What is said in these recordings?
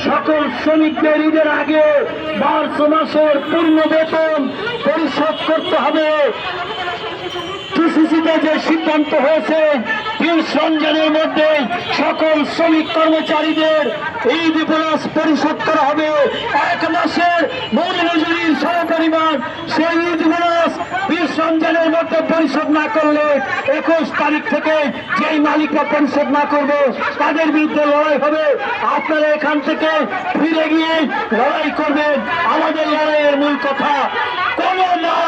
সকল শ্রমিকদের ঈদের আগে মার্চ মাসের পূর্ণ বেতন পরিশোধ করতে হবে। টিসিসিতে যে সিদ্ধান্ত হয়েছে 30 রমজানের মধ্যে সকল শ্রমিক কর্মচারীদের ঈদ বোনাস পরিশোধ করা হবে। 1 মাসের মূল মজুরির সমপরিমাণ সেই ঈদ বোনাস 20 রমজানের মধ্যে পরিশোধ না করলে 21 তারিখ থেকে যেই মালিকরা পরিশোধ না করবে তাদের বিরুদ্ধে লড়াই হবে। আপনারা এখান থেকে ফিরে গিয়ে লড়াই করবেন। আমাদের লড়াইয়ের মূল কথা, কোনো মা,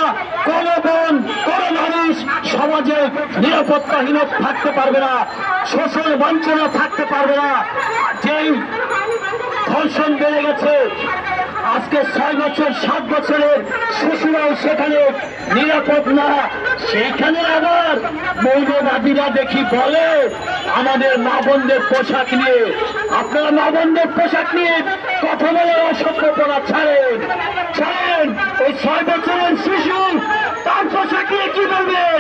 কোনো বোন, কোনো মানুষ সমাজে নিরাপত্তাহীন থাকতে পারবে না, শোষণ বঞ্চনা থাকতে পারবে না। যেই ধর্ষণ বেড়ে গেছে, আজকে 6 বছর 7 বছরের শিশুরাও সেখানে নিরাপদ না। সেইখানে আবার মৌলবাদীরা দেখি বলে আমাদের মা বোনদের পোশাক নিয়ে। আপনারা মা বোনদের পোশাক নিয়ে কথা বলে অসভ্যতা ছাড়েন। ওই 6 বছরের শিশু তার পোশাক নিয়ে কি বলবেন?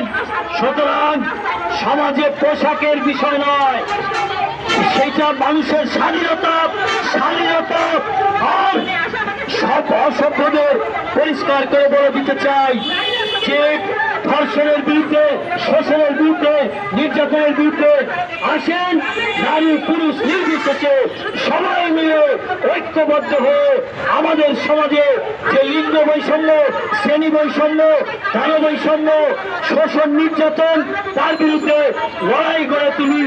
সুতরাং সমাজে পোশাকের বিষয় নয়, সেইটা মানুষের স্বাধীনতা। আর সব অসভ্যদের পরিষ্কার করে বলে দিতে চাই যে ধর্ষণের বিরুদ্ধে, শোষণের বিরুদ্ধে, নির্যাতনের বিরুদ্ধে আসেন। নারী পুরুষ নির্বিশেষে সবাই মিলে ঐক্যবদ্ধ হয়ে আমাদের সমাজে যে লিঙ্গ বৈষম্য, শ্রেণী বৈষম্য, ধর্ম বৈষম্য, শোষণ, নির্যাতন, তার বিরুদ্ধে লড়াই করে তুলি।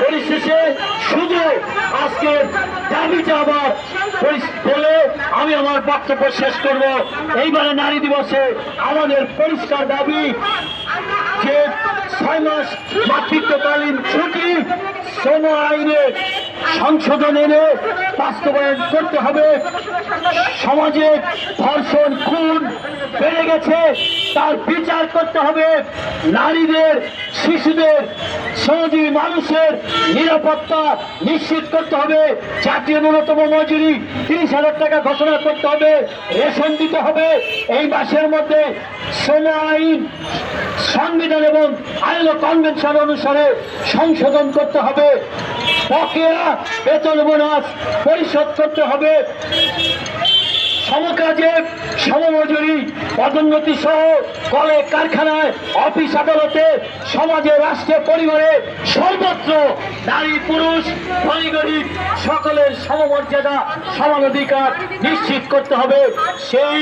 পরিশেষে শুধু আজকের দাবিটা আবার বলে আমি আমার বক্তব্য শেষ করব। এইবারে নারী দিবসে আমাদের পরিষ্কার দাবি যে 6 মাস মাতৃত্বকালীন ছুটি শ্রম আইনে সংশোধন এনে বাস্তবায়ন করতে হবে। সমাজে ধর্ষণ, খুন বেড়ে গেছে, তার বিচার করতে হবে। নারীদের, শিশুদের, শ্রমজীবী মানুষের নিরাপত্তা নিশ্চিত করতে হবে। জাতীয় ন্যূনতম মজুরি 30,000 টাকা ঘোষণা করতে হবে। রেশন দিতে হবে। এই মাসের মধ্যে শ্রম আইন সংবিধান এবং আইএলও কনভেনশন অনুসারে সংশোধন করতে হবে। বকেয়া বেতন বোনাস পরিশোধ করতে হবে। সমকাজে সমমজুরি, পদোন্নতি সহ কলে কারখানায়, অফিস আদালতে, সমাজে, রাষ্ট্রে, পরিবারে সর্বত্র নারী পুরুষ ধনী গরিব সকলের সমমর্যাদা, সমান অধিকার নিশ্চিত করতে হবে। সেই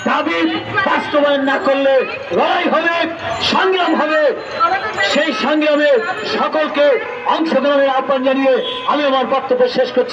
দাবি বাস্তবায়ন না করলে লড়াই হবে, সংগ্রাম হবে। সেই সংগ্রামে সকলকে অংশগ্রহণের আহ্বান জানিয়ে আমি আমার বক্তব্য শেষ করছি।